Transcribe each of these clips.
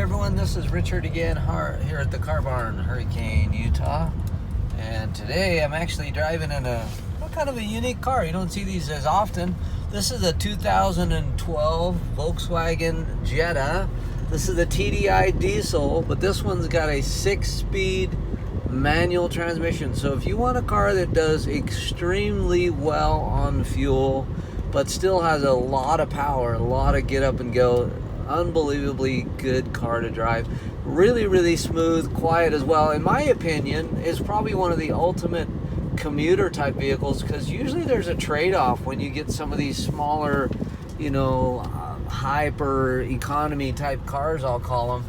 everyone, this is Richard again here at the Car Barn, Hurricane, Utah. And today I'm actually driving in a kind of a unique car. You don't see these as often. This is a 2012 Volkswagen Jetta. This is a TDI diesel, but this one's got a 6-speed manual transmission. So if you want a car that does extremely well on fuel, but still has a lot of power, a lot of get up and go, unbelievably good car to drive. Really smooth, quiet as well. In my opinion, is probably one of the ultimate commuter type vehicles, because usually there's a trade-off when you get some of these smaller, hyper economy type cars, I'll call them.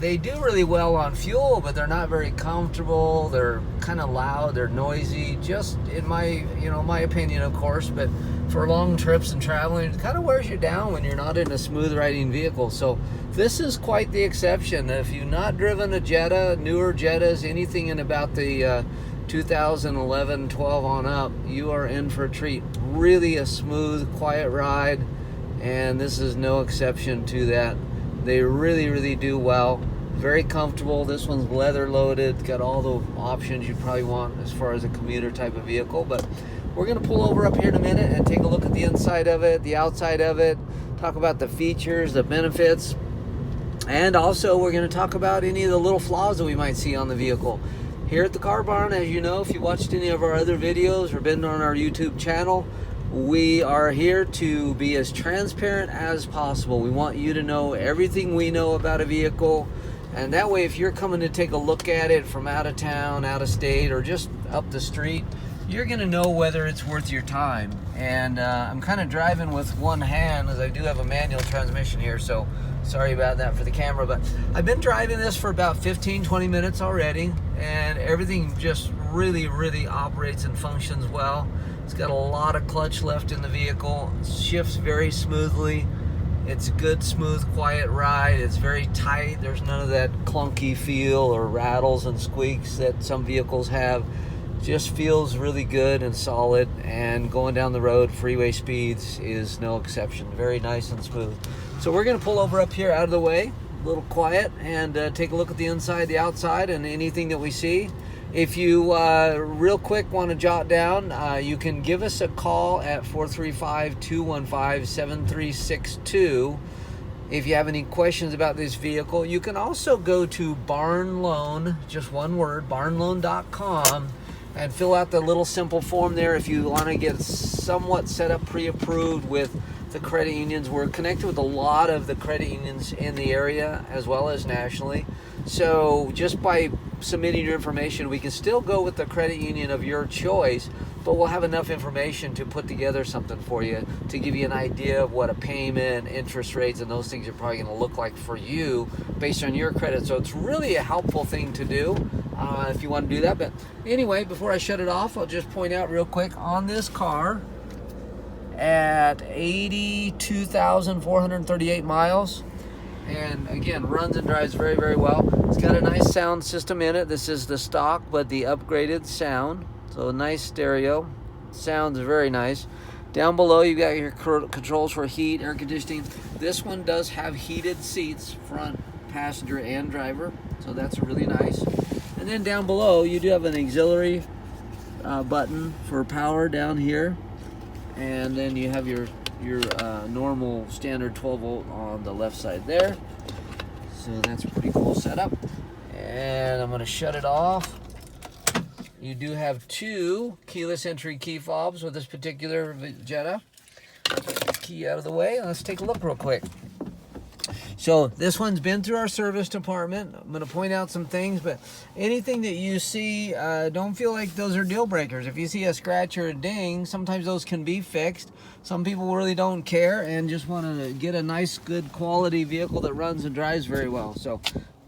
They do really well on fuel, but they're not very comfortable. They're kind of loud, they're noisy, just in my my opinion, of course. But for long trips and traveling, it kind of wears you down when you're not in a smooth riding vehicle. So this is quite the exception. If you've not driven a Jetta, newer Jettas, anything in about the 2011, 12 on up, you are in for a treat. Really a smooth, quiet ride, and this is no exception to that. They really do well. Very comfortable. This one's leather loaded, got all the options you probably want as far as a commuter type of vehicle. But we're going to pull over up here in a minute and take a look at the inside of it, the outside of it, talk about the features, the benefits, and also we're going to talk about any of the little flaws that we might see on the vehicle. Here at the Car Barn, as you know, if you watched any of our other videos or been on our YouTube channel, we are here to be as transparent as possible. We want you to know everything we know about a vehicle, and that way if you're coming to take a look at it from out of town, out of state, or just up the street, you're going to know whether it's worth your time. And I'm kind of driving with one hand, as I do have a manual transmission here, so sorry about that for the camera. But I've been driving this for about 15-20 minutes already, and everything just really operates and functions well. It's got a lot of clutch left in the vehicle, shifts very smoothly. It's a good, smooth, quiet ride. It's very tight. There's none of that clunky feel or rattles and squeaks that some vehicles have. Just feels really good and solid, and going down the road, freeway speeds is no exception. Very nice and smooth. So we're going to pull over up here out of the way, a little quiet, and take a look at the inside, the outside, and anything that we see. If you real quick want to jot down, you can give us a call at 435-215-7362 if you have any questions about this vehicle. You can also go to Barn Loan, just one word, barnloan.com, and fill out the little simple form there if you want to get somewhat set up, pre-approved with the credit unions. We're connected with a lot of the credit unions in the area as well as nationally. So just by submitting your information, we can still go with the credit union of your choice, but we'll have enough information to put together something for you to give you an idea of what a payment, interest rates, and those things are probably going to look like for you based on your credit. So it's really a helpful thing to do if you want to do that. But anyway, before I shut it off, I'll just point out real quick on this car, at 82,438 miles, and again, runs and drives very well. It's got a nice sound system in it. This is the stock, but the upgraded sound. So a nice stereo. Sounds very nice. Down below, you got your controls for heat, air conditioning. This one does have heated seats, front passenger and driver. So that's really nice. And then down below, you do have an auxiliary button for power down here. And then you have your normal standard 12 volt on the left side there. So that's a pretty cool setup. And I'm going to shut it off. You do have two keyless entry key fobs with this particular Jetta. Key out of the way. Let's take a look real quick. So this one's been through our service department. I'm going to point out some things, but anything that you see, don't feel like those are deal breakers. If you see a scratch or a ding, sometimes those can be fixed. Some people really don't care and just want to get a nice, good quality vehicle that runs and drives very well. So,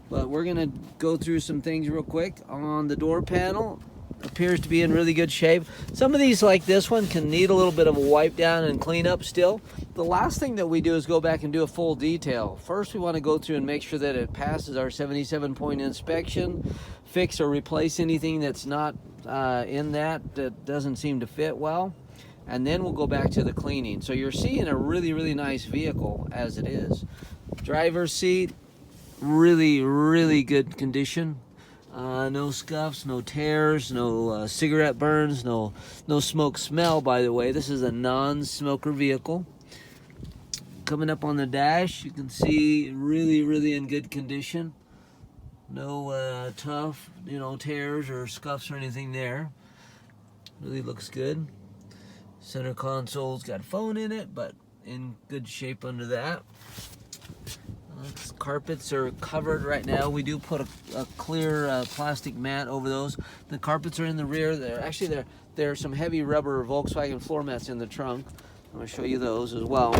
but we're going to go through some things real quick. On the door panel, appears to be in really good shape. Some of these, like this one, can need a little bit of a wipe down and clean up still. The last thing that we do is go back and do a full detail. First, we want to go through and make sure that it passes our 77-point inspection, fix or replace anything that's not in that doesn't seem to fit well, and then we'll go back to the cleaning. So you're seeing a really nice vehicle as it is. Driver's seat, Really, really good condition. No scuffs, no tears, no cigarette burns, no smoke smell, by the way. This is a non-smoker vehicle. Coming up on the dash, you can see really, really in good condition. No tough, tears or scuffs or anything there. Really looks good. Center console's got a phone in it, but in good shape under that. Carpets are covered right now. We do put a clear plastic mat over those. The carpets are in the rear. There are some heavy rubber Volkswagen floor mats in the trunk. I'm going to show you those as well.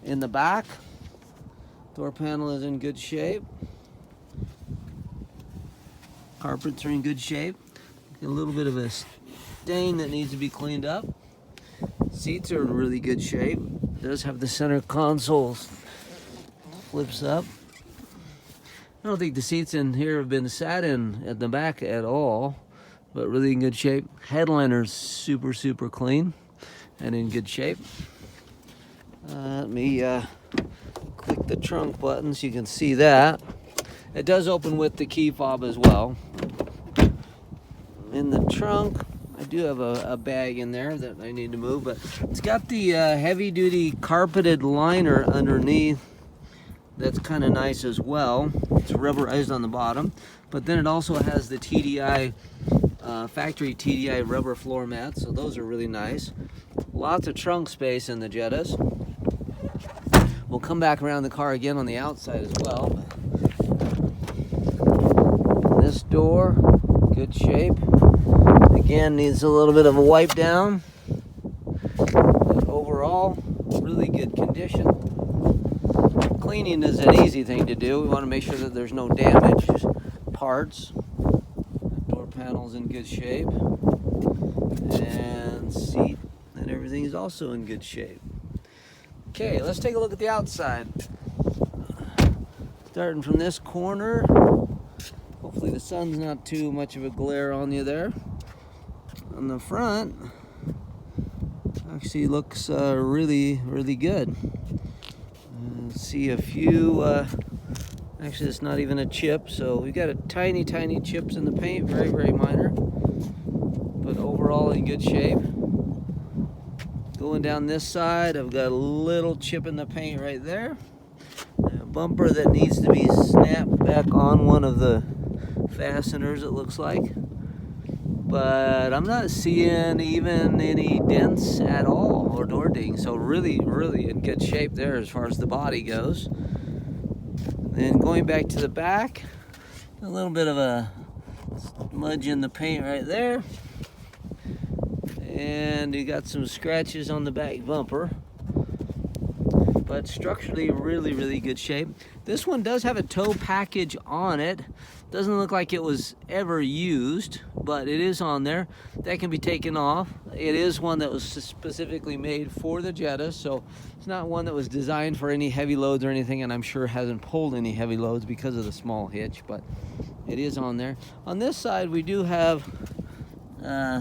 In the back, door panel is in good shape. Carpets are in good shape. A little bit of a stain that needs to be cleaned up. Seats are in really good shape. It does have the center console flips up. I don't think the seats in here have been sat in at the back at all, but really in good shape. Headliner's super, super clean and in good shape. Let me click the trunk button so you can see that. It does open with the key fob as well. In the trunk, I do have a bag in there that I need to move, but it's got the heavy-duty carpeted liner underneath. That's kind of nice as well. It's rubberized on the bottom, but then it also has the TDI, factory TDI rubber floor mats, so those are really nice. Lots of trunk space in the Jettas. We'll come back around the car again on the outside as well. This door, good shape. Again, needs a little bit of a wipe down. But overall, really good condition. Cleaning is an easy thing to do. We want to make sure that there's no damaged parts. Door panel's in good shape. And seat and everything is also in good shape. Okay, let's take a look at the outside. Starting from this corner. Hopefully the sun's not too much of a glare on you there. On the front, actually looks really, really good. See a few, actually it's not even a chip, so we've got a tiny chips in the paint, very, very minor, but overall in good shape. Going down this side, I've got a little chip in the paint right there. A bumper that needs to be snapped back on one of the fasteners, it looks like. But I'm not seeing even any dents at all or door dings, so really, really in good shape there as far as the body goes. Then going back to the back, a little bit of a smudge in the paint right there. And you got some scratches on the back bumper. But structurally really, really good shape. This one does have a tow package on it. Doesn't look like it was ever used, but it is on there. That can be taken off. It is one that was specifically made for the Jetta, so it's not one that was designed for any heavy loads or anything, and I'm sure hasn't pulled any heavy loads because of the small hitch, but it is on there. On this side, we do have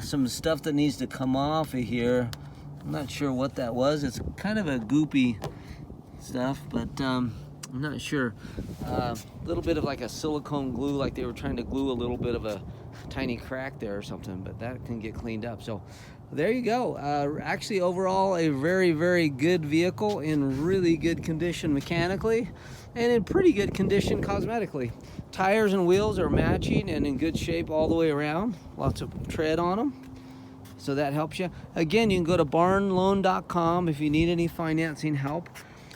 some stuff that needs to come off of here. I'm not sure what that was. It's kind of a goopy stuff, but I'm not sure. A little bit of like a silicone glue, like they were trying to glue a little bit of a tiny crack there or something, but that can get cleaned up. So there you go. Actually, overall, a very, very good vehicle in really good condition mechanically and in pretty good condition cosmetically. Tires and wheels are matching and in good shape all the way around. Lots of tread on them. So that helps you. Again, you can go to barnloan.com if you need any financing help.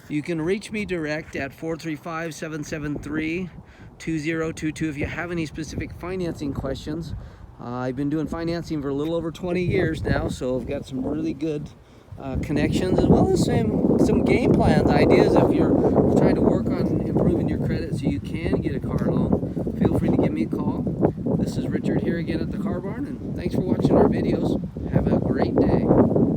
You can reach me direct at 435-773-2022 if you have any specific financing questions. I've been doing financing for a little over 20 years now, so I've got some really good connections, as well as some game plans, ideas if you're trying to work on improving your credit so you can get a car loan. Feel free to give me a call. This is Richard here again at the Car Barn, and